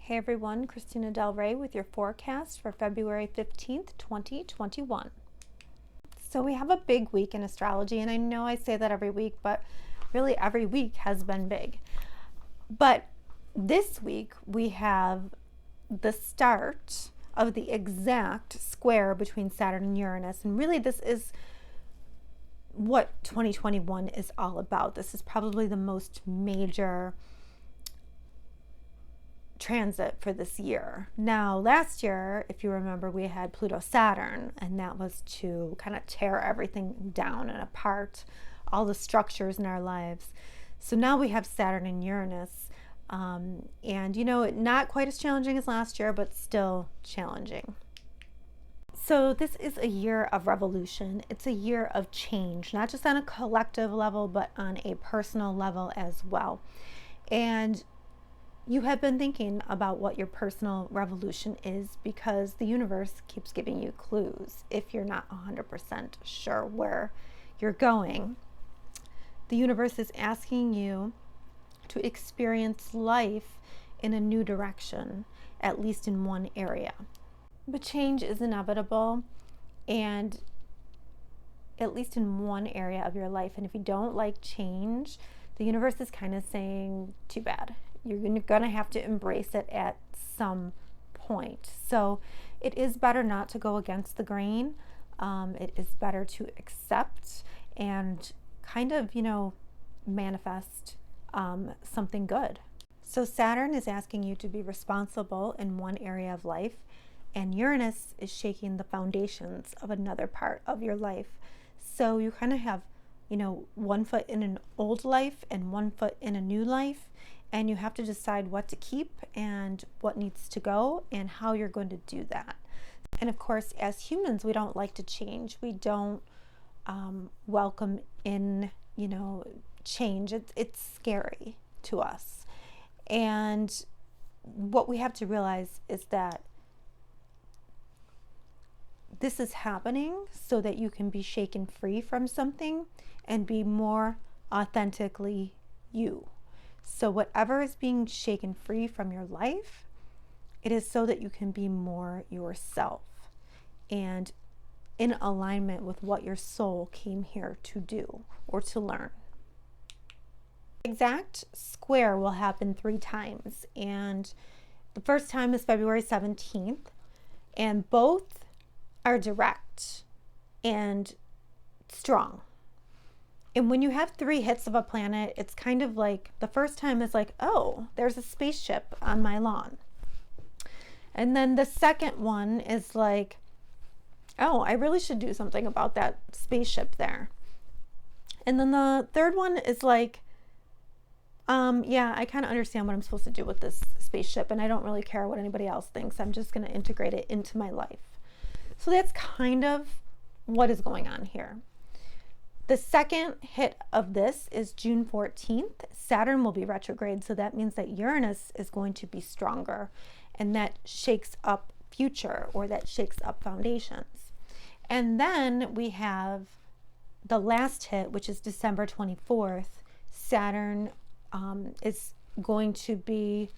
Hey everyone, Christina Del Rey with your forecast for February 15th, 2021. So we have a big week in astrology, and I know I say that every week, but really every week has been big. But this week we have the start of the exact square between Saturn and Uranus, and really this is what 2021 is all about. This is probably the most major transit for this year. Now, last year, if you remember, we had Pluto Saturn, and that was to kind of tear everything down and apart, all the structures in our lives. So now we have Saturn and Uranus, and not quite as challenging as last year, but still challenging. So this is a year of revolution. It's a year of change, not just on a collective level, but on a personal level as well. And you have been thinking about what your personal revolution is because the universe keeps giving you clues. If you're not 100% sure where you're going, the universe is asking you to experience life in a new direction, at least in one area. But change is inevitable, and at least in one area of your life. And if you don't like change, the universe is kind of saying, too bad. You're going to have to embrace it at some point. So it is better not to go against the grain. It is better to accept and kind of, manifest something good. So Saturn is asking you to be responsible in one area of life, and Uranus is shaking the foundations of another part of your life. So you kind of have, one foot in an old life and one foot in a new life. And you have to decide what to keep and what needs to go and how you're going to do that. And of course, as humans, we don't like to change. We don't welcome in, change. It's scary to us. And what we have to realize is that this is happening so that you can be shaken free from something and be more authentically you. So whatever is being shaken free from your life, it is so that you can be more yourself and in alignment with what your soul came here to do or to learn. Exact square will happen 3 times, and the first time is February 17th, and both are direct and strong. And when you have 3 hits of a planet, it's kind of like the first time is like, oh, there's a spaceship on my lawn. And then the second one is like, oh, I really should do something about that spaceship there. And then the third one is like, yeah, I kind of understand what I'm supposed to do with this spaceship, and I don't really care what anybody else thinks. I'm just going to integrate it into my life. So that's kind of what is going on here. The second hit of this is June 14th. Saturn will be retrograde, so that means that Uranus is going to be stronger, and that shakes up future, or that shakes up foundations. And then we have the last hit, which is December 24th. Saturn is going to be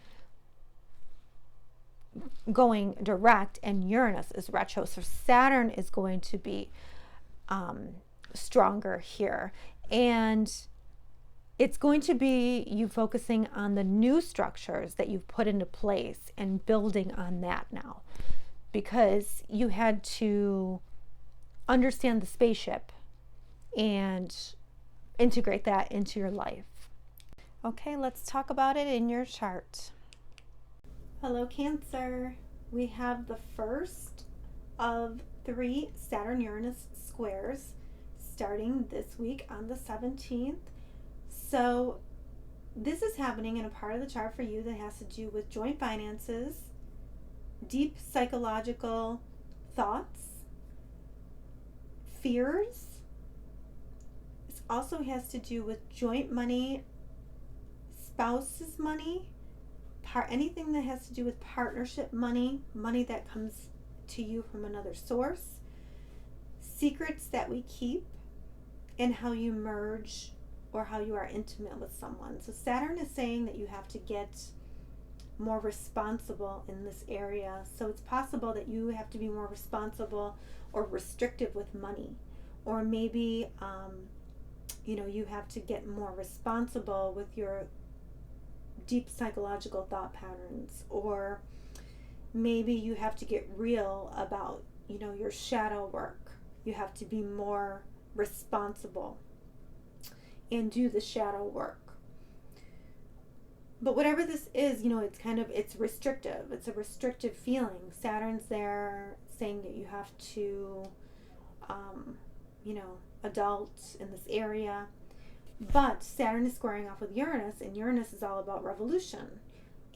going direct, and Uranus is retro. So Saturn is going to be stronger here, and it's going to be you focusing on the new structures that you've put into place and building on that now, because you had to understand the spaceship and integrate that into your life. Okay, let's talk about it in your chart. Hello, Cancer. We have the first of 3 Saturn-Uranus squares starting this week on the 17th. So this is happening in a part of the chart for you that has to do with joint finances, deep psychological thoughts, fears. This also has to do with joint money, spouse's money, anything that has to do with partnership money, money that comes to you from another source, secrets that we keep, and how you merge or how you are intimate with someone. So Saturn is saying that you have to get more responsible in this area. So it's possible that you have to be more responsible or restrictive with money. Or maybe, you have to get more responsible with your deep psychological thought patterns. Or maybe you have to get real about, your shadow work. You have to be more responsible and do the shadow work. But whatever this is, it's restrictive. It's a restrictive feeling. Saturn's there saying that you have to, adult in this area. But Saturn is squaring off with Uranus, and Uranus is all about revolution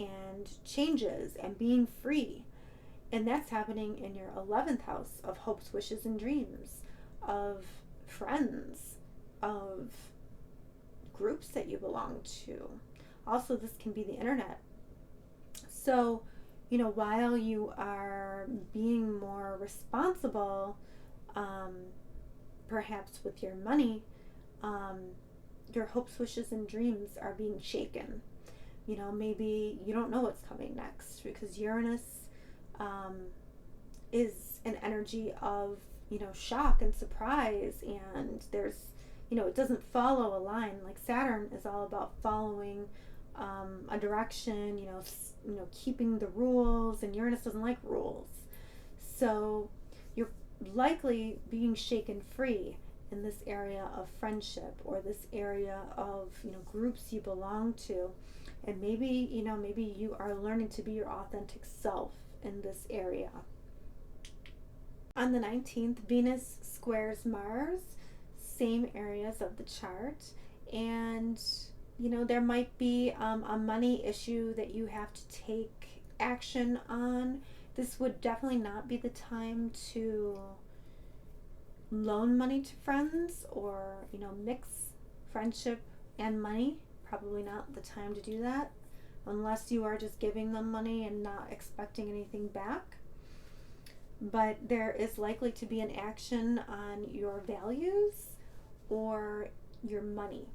and changes and being free. And that's happening in your 11th house of hopes, wishes, and dreams, of friends, of groups that you belong to. Also, this can be the internet. So, while you are being more responsible, perhaps with your money, your hopes, wishes, and dreams are being shaken. Maybe you don't know what's coming next, because Uranus is an energy of, shock and surprise, and there's, it doesn't follow a line. Like Saturn is all about following a direction, keeping the rules, and Uranus doesn't like rules. So you're likely being shaken free in this area of friendship, or this area of, groups you belong to. And maybe you are learning to be your authentic self in this area. On the 19th, Venus squares Mars, same areas of the chart, and there might be a money issue that you have to take action on. This would definitely not be the time to loan money to friends, or mix friendship and money. Probably not the time to do that, unless you are just giving them money and not expecting anything back. But there is likely to be an action on your values or your money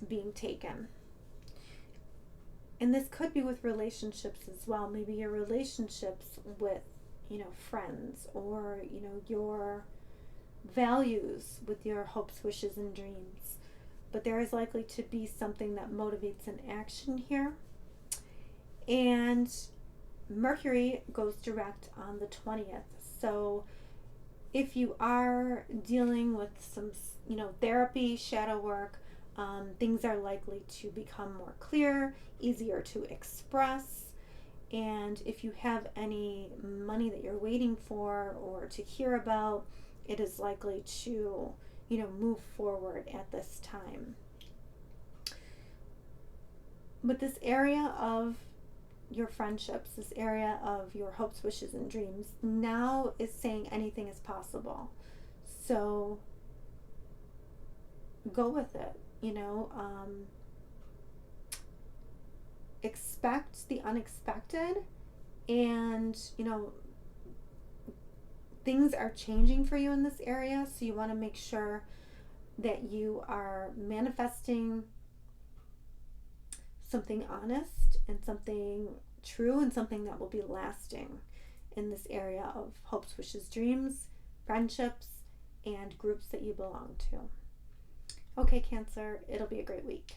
being taken. And this could be with relationships as well. Maybe your relationships with, friends, or, your values with your hopes, wishes, and dreams. But there is likely to be something that motivates an action here. And Mercury goes direct on the 20th. So if you are dealing with some, therapy, shadow work, things are likely to become more clear, easier to express. And if you have any money that you're waiting for or to hear about, it is likely to, move forward at this time. But this area of your friendships, this area of your hopes, wishes, and dreams, now is saying anything is possible. So go with it, expect the unexpected, and, things are changing for you in this area. So you want to make sure that you are manifesting something honest and something true and something that will be lasting in this area of hopes, wishes, dreams, friendships, and groups that you belong to. Okay, Cancer, it'll be a great week.